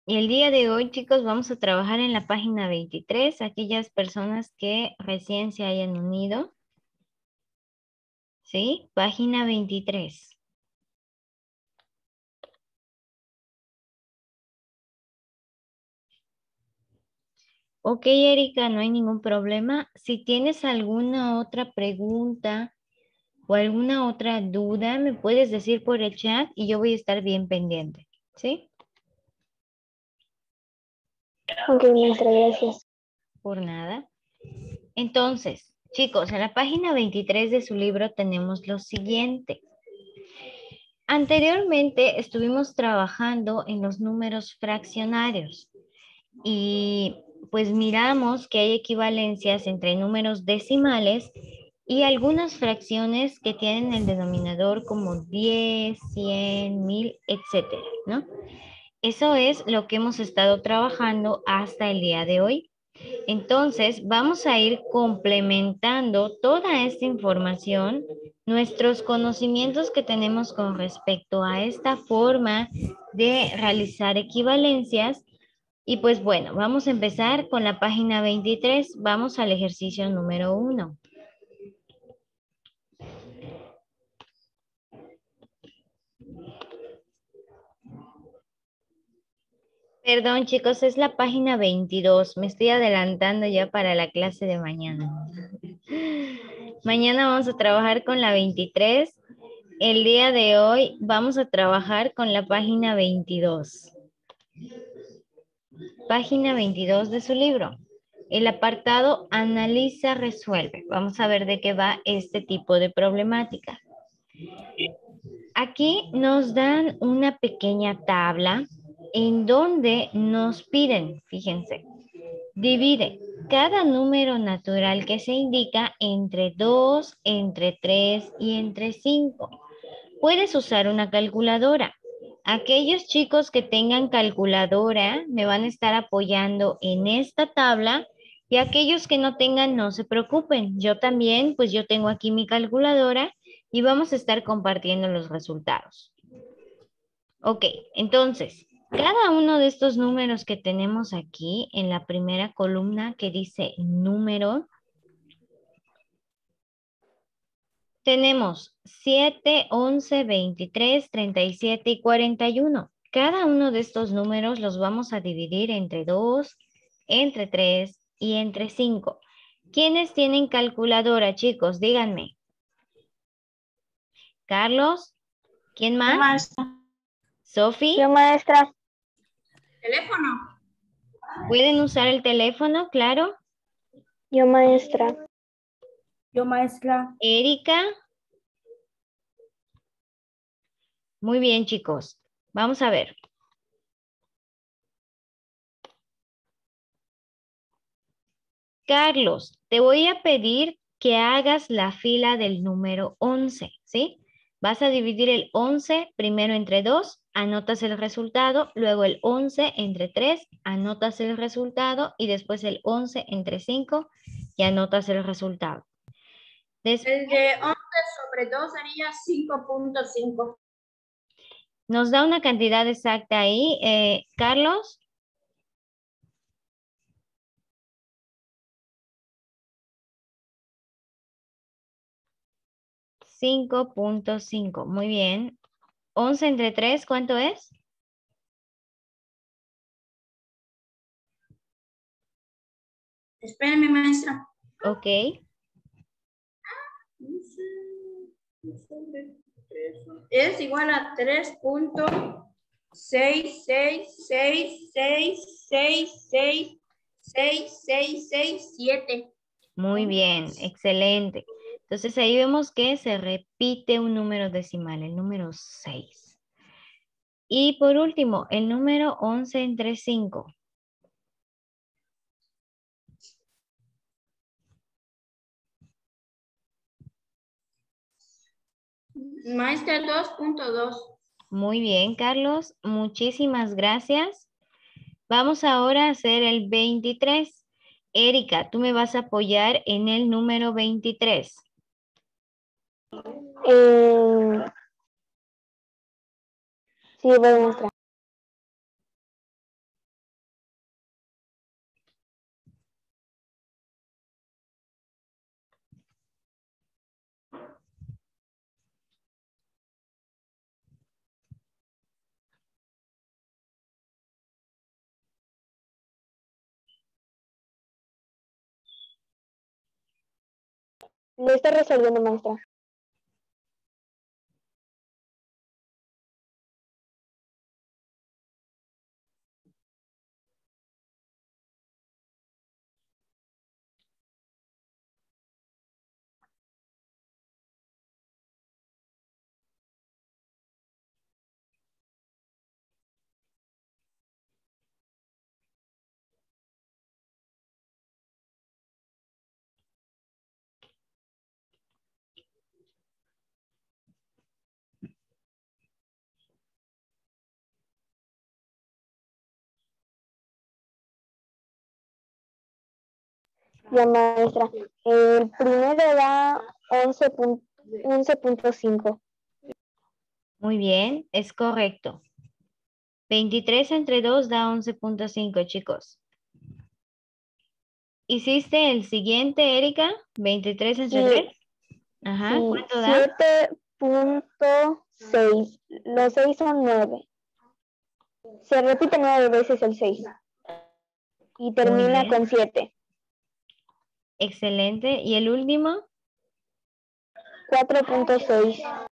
Y el día de hoy, chicos, vamos a trabajar en la página 23, aquellas personas que recién se hayan unido. ¿Sí? Página 23. Ok, Erika, no hay ningún problema. Si tienes alguna otra pregunta o alguna otra duda, me puedes decir por el chat y yo voy a estar bien pendiente. ¿Sí? Ok, maestra, gracias. Por nada. Entonces, chicos, en la página 23 de su libro tenemos lo siguiente. Anteriormente estuvimos trabajando en los números fraccionarios y pues miramos que hay equivalencias entre números decimales y algunas fracciones que tienen el denominador como 10, 100, 1000, etcétera, ¿no? Eso es lo que hemos estado trabajando hasta el día de hoy. Entonces, vamos a ir complementando toda esta información, nuestros conocimientos que tenemos con respecto a esta forma de realizar equivalencias. Y pues bueno, vamos a empezar con la página 23. Vamos al ejercicio número 1. Perdón, chicos, es la página 22. Me estoy adelantando ya para la clase de mañana. Mañana vamos a trabajar con la 23. El día de hoy vamos a trabajar con la página 22. Página 22 de su libro. El apartado Analiza, resuelve. Vamos a ver de qué va este tipo de problemática. Aquí nos dan una pequeña tabla en donde nos piden, fíjense, divide cada número natural que se indica entre 2, entre 3 y entre 5. Puedes usar una calculadora. Aquellos chicos que tengan calculadora me van a estar apoyando en esta tabla y aquellos que no tengan no se preocupen. Yo también, pues yo tengo aquí mi calculadora y vamos a estar compartiendo los resultados. Ok, entonces, cada uno de estos números que tenemos aquí en la primera columna que dice número, tenemos 7, 11, 23, 37 y 41. Cada uno de estos números los vamos a dividir entre 2, entre 3 y entre 5. ¿Quiénes tienen calculadora, chicos? Díganme. Carlos, ¿quién Yo, más? maestra. Sofi, Yo, maestra. ¿Teléfono? ¿pueden usar el teléfono? Claro. Yo, maestra. Yo, maestra. Erika. Muy bien, chicos. Vamos a ver. Carlos, te voy a pedir que hagas la fila del número 11, ¿sí? Vas a dividir el 11 primero entre 2, anotas el resultado, luego el 11 entre 3, anotas el resultado y después el 11 entre 5 y anotas el resultado. El de 11 sobre 2 sería 5.5. Nos da una cantidad exacta ahí, Carlos. 5.5, muy bien. 11 entre 3, ¿cuánto es? Espérenme, maestra. Ok. Es igual a 3.66666666667. Muy bien, excelente. Entonces ahí vemos que se repite un número decimal, el número 6. Y por último, el número 11 entre 5. Maestra, 2.2. Muy bien, Carlos. Muchísimas gracias. Vamos ahora a hacer el 23. Erika, tú me vas a apoyar en el número 23. Sí, voy, maestra. Lo estoy resolviendo, maestra. Ya, maestra. El primero da 11.5. Muy bien, es correcto. 23 entre 2 da 11.5, chicos. ¿Hiciste el siguiente, Erika? 23 entre 3. Ajá, Sí, ¿cuánto da? 7.6. Los 6 son 9. Se repite 9 veces el 6. Y termina bien. con 7. Excelente. ¿Y el último? 4.6.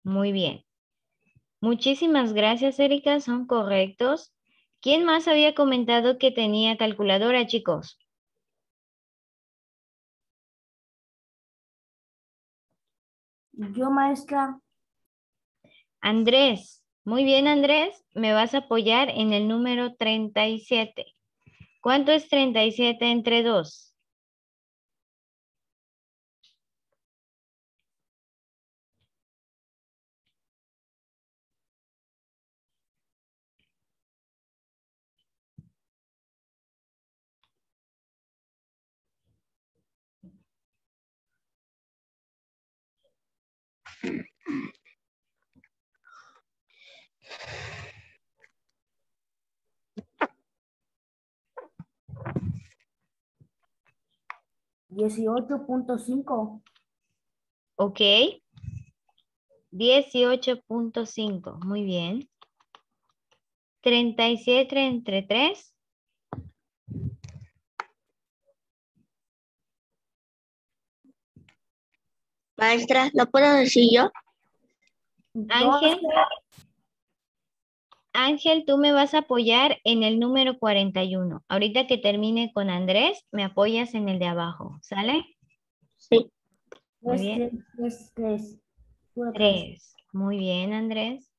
Muy bien. Muchísimas gracias, Erika. Son correctos. ¿Quién más había comentado que tenía calculadora, chicos? Yo, maestra. Andrés. Muy bien, Andrés. Me vas a apoyar en el número 37. ¿Cuánto es 37 entre 2? $18.5. Ok. 18.5. Muy bien. 37 entre 3. Maestra, ¿lo puedo decir yo? Ángel. Ángel, tú me vas a apoyar en el número 41. Ahorita que termine con Andrés, me apoyas en el de abajo. ¿Sale? Sí. Muy bien. 3. 3. Muy bien, Andrés.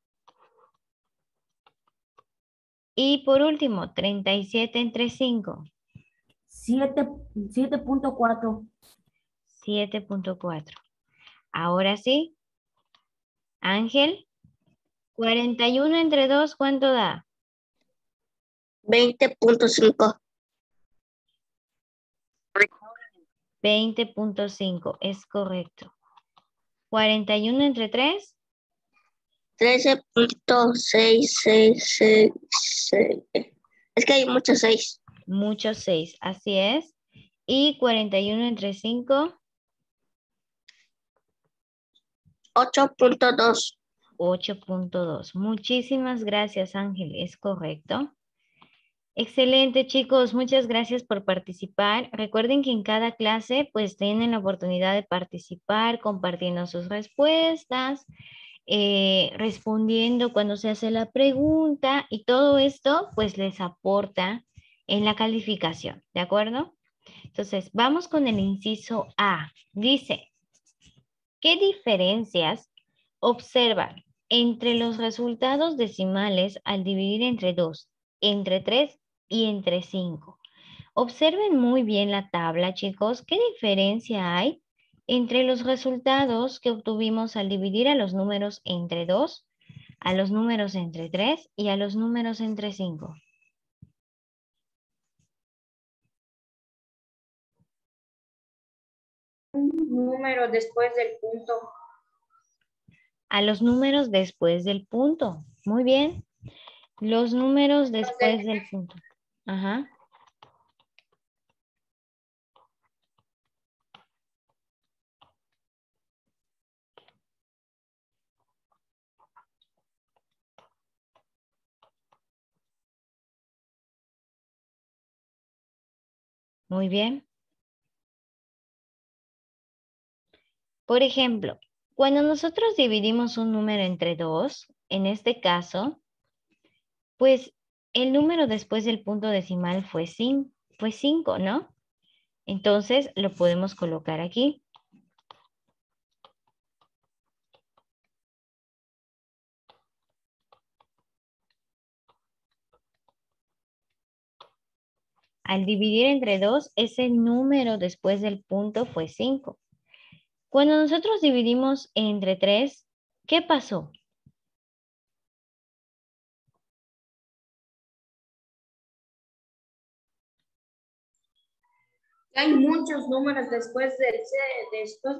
Y por último, 37 entre 5. 7.4. 7.4. Ahora sí, Ángel, 41 entre 2, ¿cuánto da? 20.5. 20.5, es correcto. 41 entre 3. 13.666. Es que hay muchos 6. Muchos 6, así es. Y 41 entre 5. 8.2. 8.2. Muchísimas gracias, Ángel. Es correcto. Excelente, chicos. Muchas gracias por participar. Recuerden que en cada clase, pues, tienen la oportunidad de participar, compartiendo sus respuestas, respondiendo cuando se hace la pregunta y todo esto, pues, les aporta en la calificación. ¿De acuerdo? Entonces, vamos con el inciso A. Dice, ¿qué diferencias observan entre los resultados decimales al dividir entre 2, entre 3 y entre 5? Observen muy bien la tabla, chicos. ¿Qué diferencia hay entre los resultados que obtuvimos al dividir a los números entre 2, a los números entre 3 y a los números entre 5? Número después del punto. A los números después del punto. Muy bien. Los números después del punto. Ajá. Muy bien. Por ejemplo, cuando nosotros dividimos un número entre 2, en este caso, pues el número después del punto decimal fue 5, ¿no? Entonces lo podemos colocar aquí. Al dividir entre 2, ese número después del punto fue 5. Cuando nosotros dividimos entre 3, ¿qué pasó? Hay muchos números después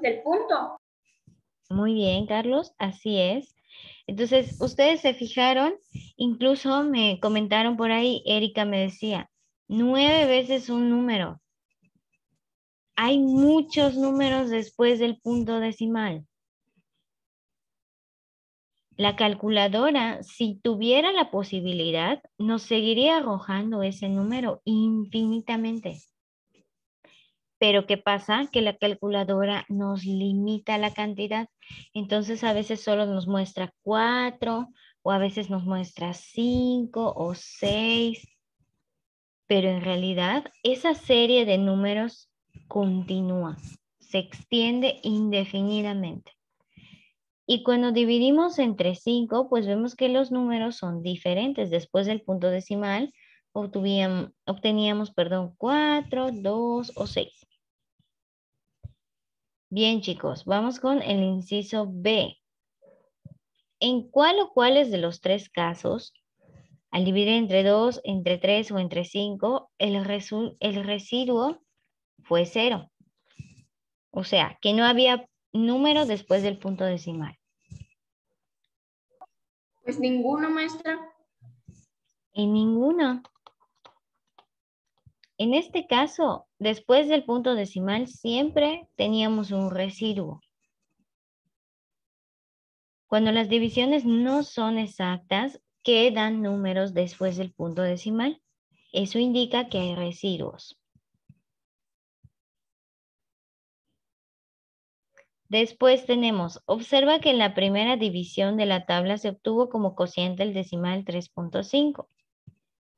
del punto. Muy bien, Carlos, así es. Entonces, ustedes se fijaron, incluso me comentaron por ahí, Erika me decía, 9 veces un número. Hay muchos números después del punto decimal. La calculadora, si tuviera la posibilidad, nos seguiría arrojando ese número infinitamente. Pero ¿qué pasa? Que la calculadora nos limita la cantidad. Entonces a veces solo nos muestra 4 o a veces nos muestra 5 o 6. Pero en realidad esa serie de números continúa, se extiende indefinidamente. Y cuando dividimos entre 5, pues vemos que los números son diferentes. Después del punto decimal obteníamos 4, 2 o 6. Bien, chicos, vamos con el inciso B. ¿En cuál o cuáles de los 3 casos, al dividir entre 2, entre 3 o entre 5, el residuo fue 0? O sea, que no había número después del punto decimal. Pues ninguno, maestra. En ninguno. En este caso, después del punto decimal siempre teníamos un residuo. Cuando las divisiones no son exactas, quedan números después del punto decimal. Eso indica que hay residuos. Después tenemos, observa que en la primera división de la tabla se obtuvo como cociente el decimal 3.5,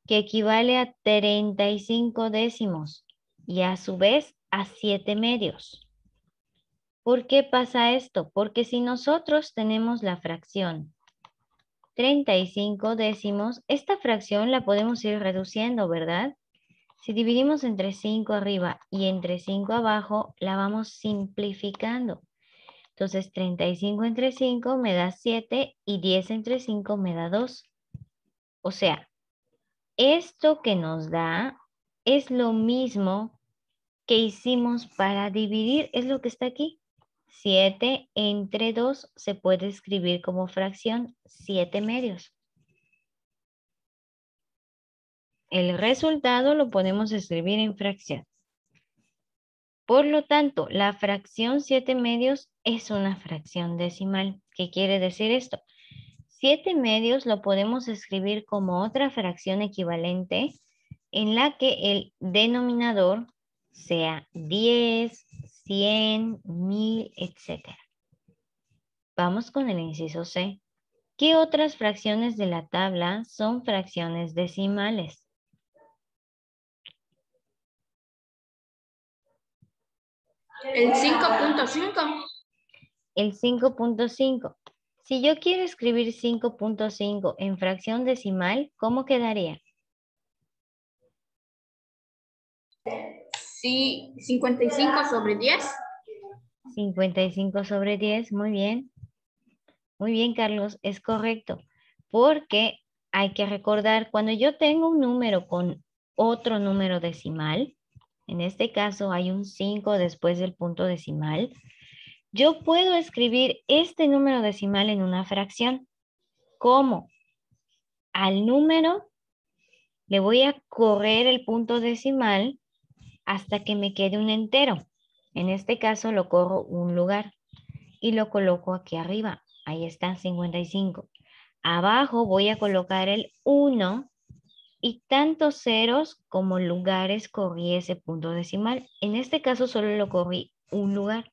que equivale a 35 décimos y a su vez a 7 medios. ¿Por qué pasa esto? Porque si nosotros tenemos la fracción 35 décimos, esta fracción la podemos ir reduciendo, ¿verdad? Si dividimos entre 5 arriba y entre 5 abajo, la vamos simplificando. Entonces, 35 entre 5 me da 7 y 10 entre 5 me da 2. O sea, esto que nos da es lo mismo que hicimos para dividir, es lo que está aquí. 7 entre 2 se puede escribir como fracción 7 medios. El resultado lo podemos escribir en fracción. Por lo tanto, la fracción 7 medios es una fracción decimal. ¿Qué quiere decir esto? 7 medios lo podemos escribir como otra fracción equivalente en la que el denominador sea 10, 100, 1000, etc. Vamos con el inciso C. ¿Qué otras fracciones de la tabla son fracciones decimales? El 5.5. El 5.5. Si yo quiero escribir 5.5 en fracción decimal, ¿cómo quedaría? Sí, 55 sobre 10. 55 sobre 10, muy bien. Muy bien, Carlos, es correcto. Porque hay que recordar, cuando yo tengo un número con otro número decimal, en este caso hay un 5 después del punto decimal, yo puedo escribir este número decimal en una fracción. ¿Cómo? Al número le voy a correr el punto decimal hasta que me quede un entero. En este caso lo corro un lugar y lo coloco aquí arriba. Ahí está, 55. Abajo voy a colocar el 1 y tantos ceros como lugares corrí ese punto decimal. En este caso solo lo corrí un lugar.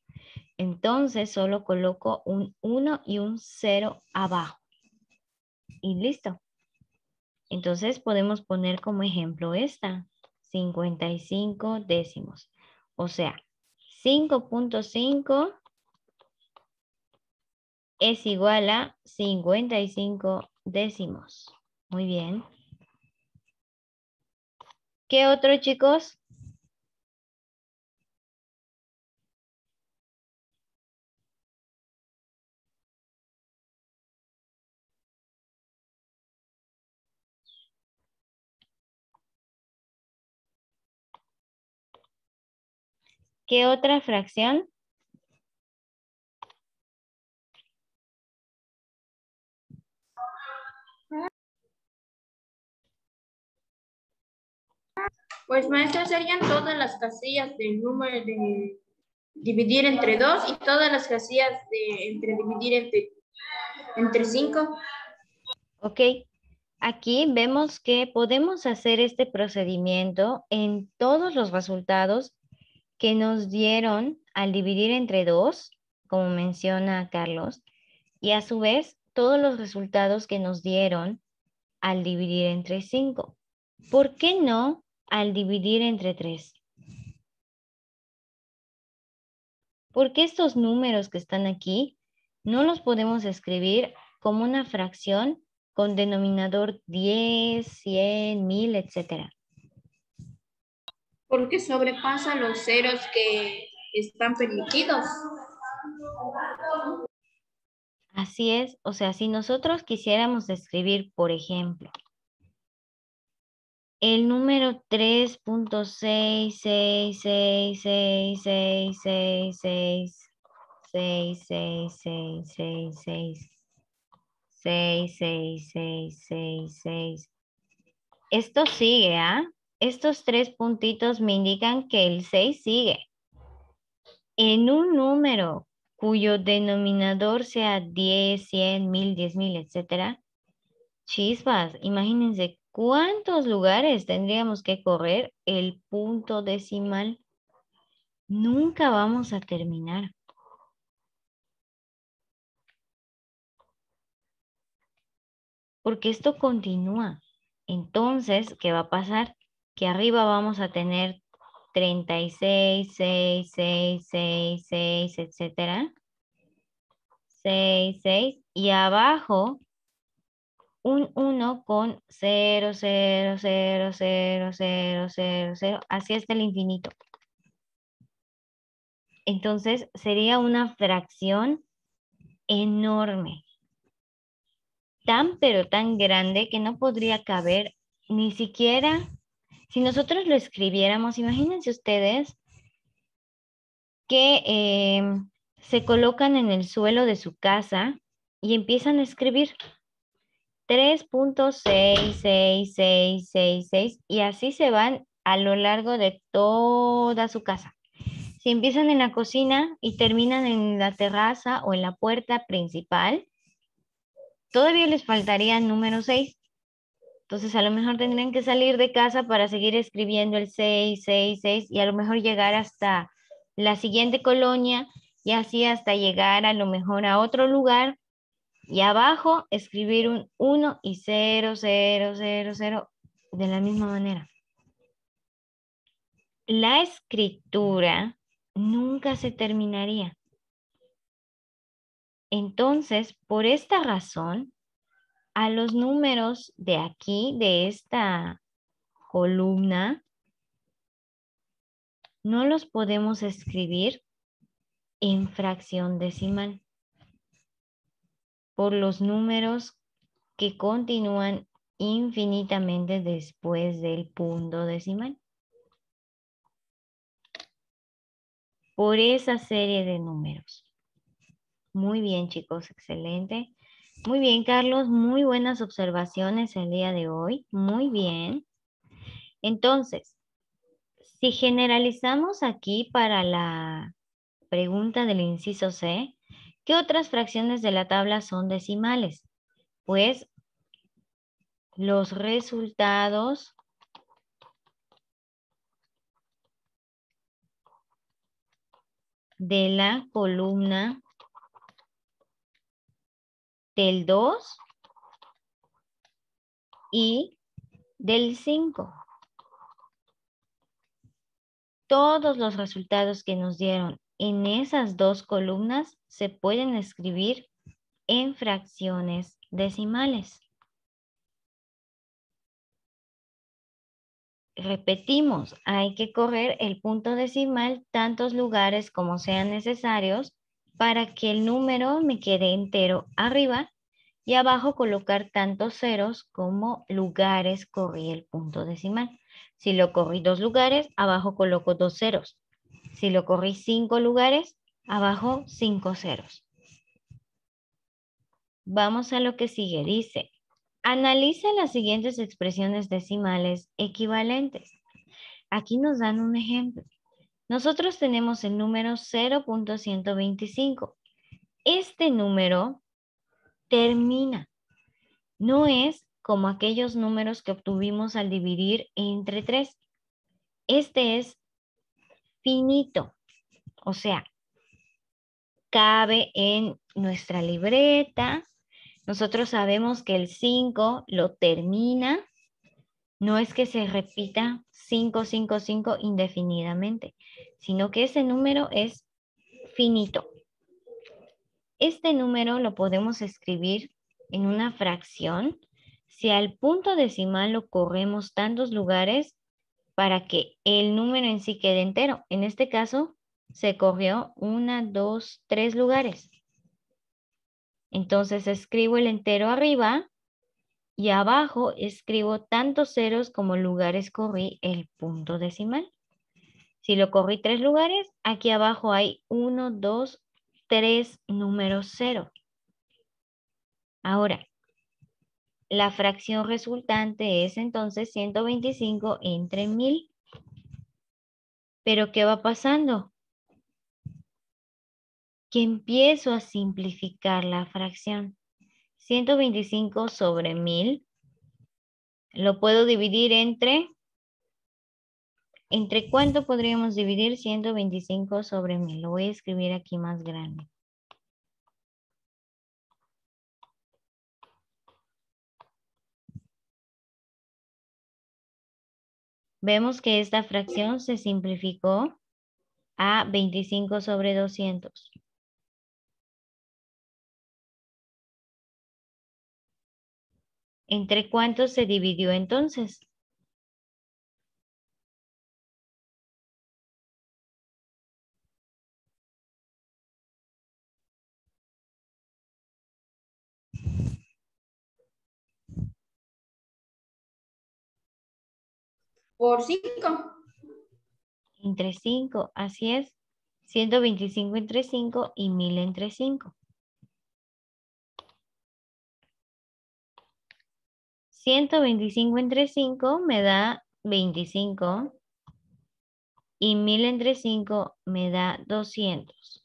Entonces solo coloco un 1 y un 0 abajo. Y listo. Entonces podemos poner como ejemplo esta, 55 décimos. O sea, 5.5 es igual a 55 décimos. Muy bien. ¿Qué otro, chicos? ¿Qué otra fracción? Pues maestra, serían todas las casillas del número de dividir entre 2 y todas las casillas de entre dividir entre 5. Ok. Aquí vemos que podemos hacer este procedimiento en todos los resultados que nos dieron al dividir entre 2, como menciona Carlos, y a su vez todos los resultados que nos dieron al dividir entre 5. ¿Por qué no al dividir entre 3? Porque estos números que están aquí no los podemos escribir como una fracción con denominador 10, 100, 1000, etc. Porque sobrepasa los ceros que están permitidos. Así es, o sea, si nosotros quisiéramos escribir, por ejemplo, el número 3.666666666666666. Esto sigue, ¿ah? Estos 3 puntitos me indican que el 6 sigue. En un número cuyo denominador sea 10, 100, 1000, 10,000, etc. Chispas, imagínense cuántos lugares tendríamos que correr el punto decimal. Nunca vamos a terminar. Porque esto continúa. Entonces, ¿qué va a pasar? Que arriba vamos a tener 36, 6, 6, 6, 6, etcétera. 6, 6. Y abajo, un 1 con 0, 0, 0, 0, 0, 0, 0. Así hasta el infinito. Entonces, sería una fracción enorme. Tan, pero tan grande que no podría caber ni siquiera... Si nosotros lo escribiéramos, imagínense ustedes que se colocan en el suelo de su casa y empiezan a escribir 3.66666 y así se van a lo largo de toda su casa. Si empiezan en la cocina y terminan en la terraza o en la puerta principal, todavía les faltaría el número 6. Entonces a lo mejor tendrían que salir de casa para seguir escribiendo el 6, 6, 6 y a lo mejor llegar hasta la siguiente colonia y así hasta llegar a lo mejor a otro lugar y abajo escribir un 1 y 0, 0, 0, 0 de la misma manera. La escritura nunca se terminaría. Entonces, por esta razón, a los números de aquí, de esta columna, no los podemos escribir en fracción decimal por los números que continúan infinitamente después del punto decimal. Por esa serie de números. Muy bien, chicos, excelente. Muy bien, Carlos, muy buenas observaciones el día de hoy. Muy bien. Entonces, si generalizamos aquí para la pregunta del inciso C, ¿qué otras fracciones de la tabla son decimales? Pues los resultados de la columna del 2 y del 5. Todos los resultados que nos dieron en esas dos columnas se pueden escribir en fracciones decimales. Repetimos, hay que correr el punto decimal tantos lugares como sean necesarios para que el número me quede entero arriba y abajo colocar tantos ceros como lugares corrí el punto decimal. Si lo corrí 2 lugares, abajo coloco 2 ceros. Si lo corrí 5 lugares, abajo 5 ceros. Vamos a lo que sigue. Dice, analiza las siguientes expresiones decimales equivalentes. Aquí nos dan un ejemplo. Nosotros tenemos el número 0.125. Este número termina. No es como aquellos números que obtuvimos al dividir entre 3. Este es finito. O sea, cabe en nuestra libreta. Nosotros sabemos que el 5 lo termina. No es que se repita 5, 5, 5 indefinidamente, sino que ese número es finito. Este número lo podemos escribir en una fracción si al punto decimal lo corremos tantos lugares para que el número en sí quede entero. En este caso se corrió 1, 2, 3 lugares. Entonces escribo el entero arriba y abajo escribo tantos ceros como lugares corrí el punto decimal. Si lo corrí 3 lugares, aquí abajo hay 1, 2, 3 números 0. Ahora, la fracción resultante es entonces 125 entre 1000. ¿Pero qué va pasando? Que empiezo a simplificar la fracción. 125 sobre 1000 lo puedo dividir ¿entre cuánto podríamos dividir 125 sobre 1000? Lo voy a escribir aquí más grande. Vemos que esta fracción se simplificó a 25 sobre 200. ¿Entre cuántos se dividió entonces? Por 5. Entre 5, así es. 125 entre 5 y 1000 entre 5. 125 entre 5 me da 25 y 1000 entre 5 me da 200.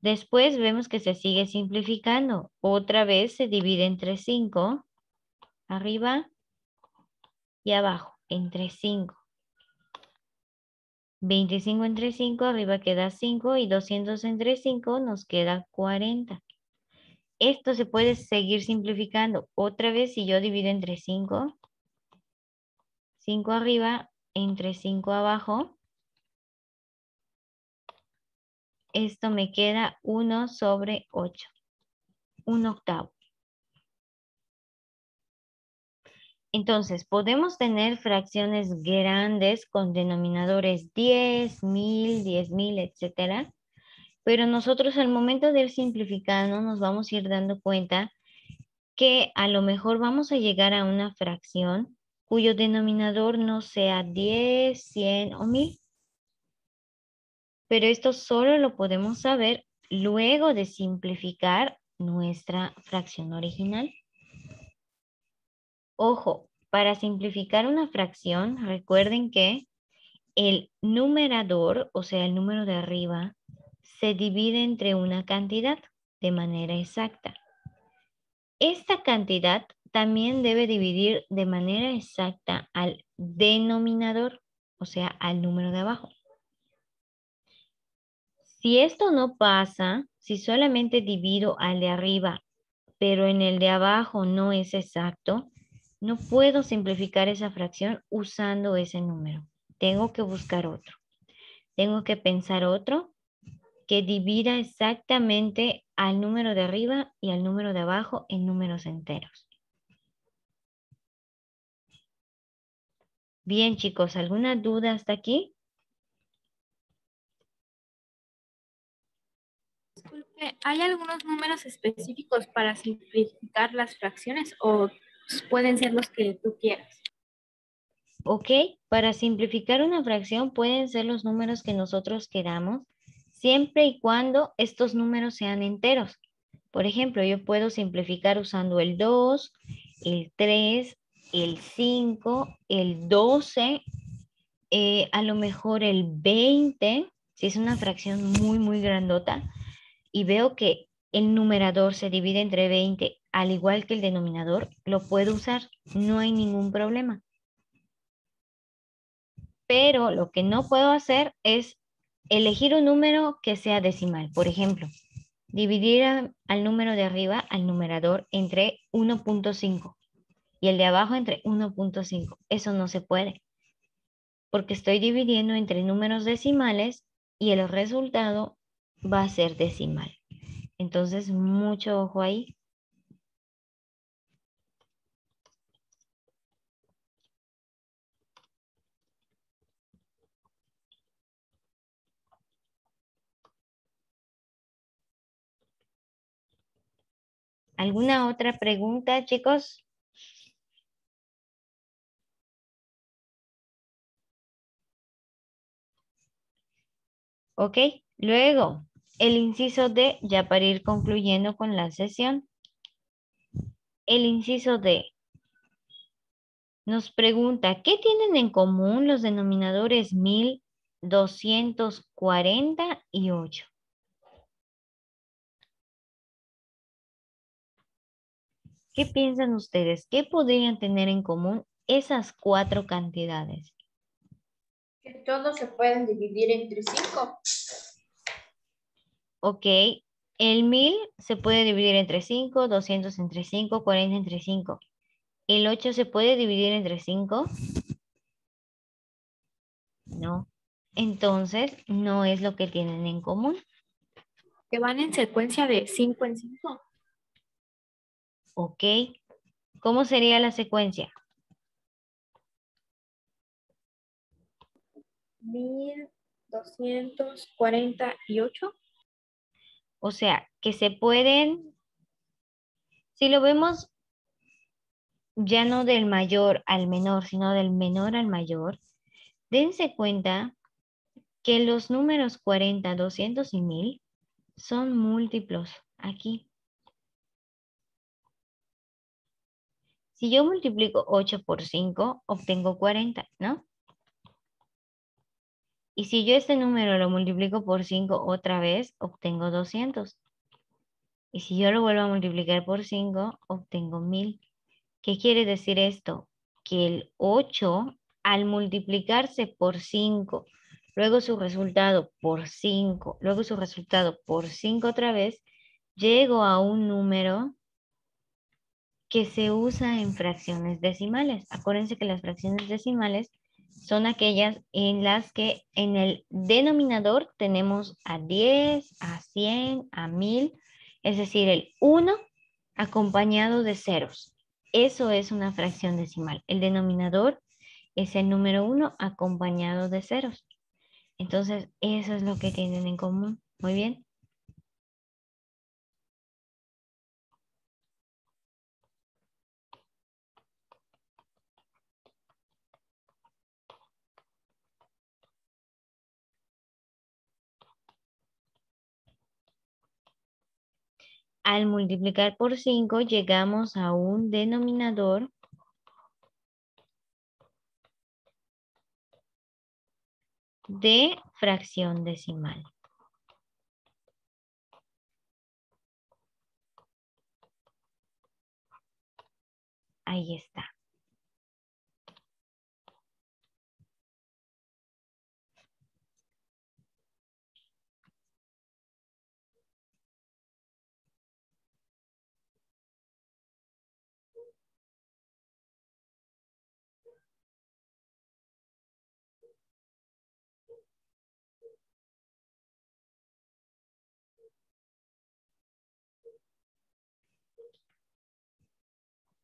Después vemos que se sigue simplificando. Otra vez se divide entre 5, arriba y abajo, entre 5. 25 entre 5, arriba queda 5 y 200 entre 5 nos queda 40. Esto se puede seguir simplificando. Otra vez si yo divido entre 5, 5 arriba entre 5 abajo, esto me queda 1 sobre 8, 1/8. Entonces, podemos tener fracciones grandes con denominadores 10, 1000, 10,000, etcétera. Pero nosotros al momento de ir simplificando nos vamos a ir dando cuenta que a lo mejor vamos a llegar a una fracción cuyo denominador no sea 10, 100 o 1000. Pero esto solo lo podemos saber luego de simplificar nuestra fracción original. Ojo, para simplificar una fracción, recuerden que el numerador, o sea, el número de arriba, se divide entre una cantidad de manera exacta. Esta cantidad también debe dividir de manera exacta al denominador, o sea, al número de abajo. Si esto no pasa, si solamente divido al de arriba, pero en el de abajo no es exacto, no puedo simplificar esa fracción usando ese número. Tengo que buscar otro. Tengo que pensar otro que divida exactamente al número de arriba y al número de abajo en números enteros. Bien, chicos, ¿alguna duda hasta aquí? Disculpe, ¿hay algunos números específicos para simplificar las fracciones o pueden ser los que tú quieras? Ok, para simplificar una fracción pueden ser los números que nosotros queramos, siempre y cuando estos números sean enteros. Por ejemplo, yo puedo simplificar usando el 2, el 3, el 5, el 12, a lo mejor el 20, si es una fracción muy grandota, y veo que el numerador se divide entre 20, al igual que el denominador, lo puedo usar, no hay ningún problema. Pero lo que no puedo hacer es elegir un número que sea decimal. Por ejemplo, dividir al número de arriba, al numerador, entre 1.5 y el de abajo entre 1.5. Eso no se puede, porque estoy dividiendo entre números decimales y el resultado va a ser decimal. Entonces, mucho ojo ahí. ¿Alguna otra pregunta, chicos? Ok, luego el inciso D, ya para ir concluyendo con la sesión. El inciso D nos pregunta, ¿qué tienen en común los denominadores 1248? ¿Qué piensan ustedes? ¿Qué podrían tener en común esas cuatro cantidades? Que todos se pueden dividir entre 5. Ok, el 1000 se puede dividir entre 5, 200 entre 5, 40 entre 5. ¿El 8 se puede dividir entre 5? No. Entonces, no es lo que tienen en común. Que van en secuencia de 5 en 5. Ok. ¿Cómo sería la secuencia? 1248. O sea, que se pueden, si lo vemos ya no del mayor al menor, sino del menor al mayor, dense cuenta que los números 40, 200 y 1000 son múltiplos aquí. Si yo multiplico 8 por 5, obtengo 40, ¿no? Y si yo este número lo multiplico por 5 otra vez, obtengo 200. Y si yo lo vuelvo a multiplicar por 5, obtengo 1000. ¿Qué quiere decir esto? Que el 8, al multiplicarse por 5, luego su resultado por 5, luego su resultado por 5 otra vez, llego a un número que se usa en fracciones decimales. Acuérdense que las fracciones decimales son aquellas en las que en el denominador tenemos a 10, a 100, a 1000, es decir, el 1 acompañado de ceros. Eso es una fracción decimal. El denominador es el número 1 acompañado de ceros. Entonces, eso es lo que tienen en común. Muy bien. Al multiplicar por 5 llegamos a un denominador de fracción decimal. Ahí está.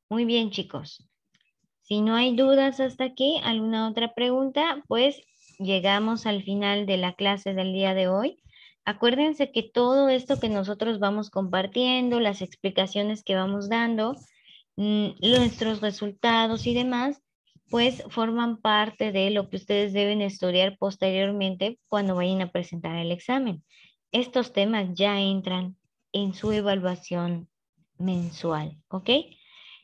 Muy bien, chicos. Si no hay dudas hasta aquí, ¿alguna otra pregunta? Pues llegamos al final de la clase del día de hoy. Acuérdense que todo esto que nosotros vamos compartiendo, las explicaciones que vamos dando, nuestros resultados y demás, pues forman parte de lo que ustedes deben estudiar posteriormente cuando vayan a presentar el examen. Estos temas ya entran en su evaluación mensual, ¿ok?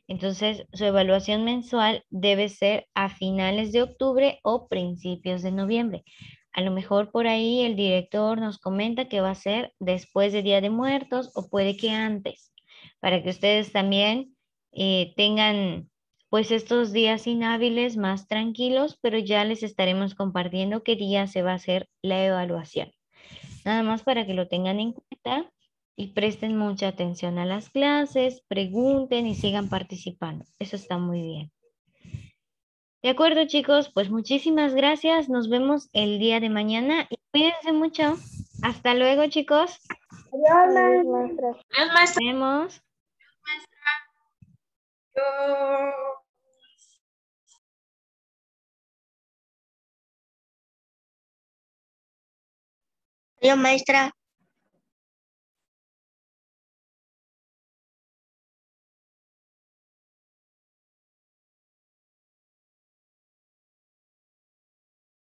Entonces, su evaluación mensual debe ser a finales de octubre o principios de noviembre. A lo mejor por ahí el director nos comenta que va a ser después de Día de Muertos o puede que antes, para que ustedes también tengan pues estos días inhábiles más tranquilos, pero ya les estaremos compartiendo qué día se va a hacer la evaluación. Nada más para que lo tengan en cuenta y presten mucha atención a las clases, pregunten y sigan participando. Eso está muy bien. De acuerdo, chicos, pues muchísimas gracias. Nos vemos el día de mañana y cuídense mucho. Hasta luego, chicos. Adiós, maestra. Adiós, Nos maestra. vemos. Adiós, maestra.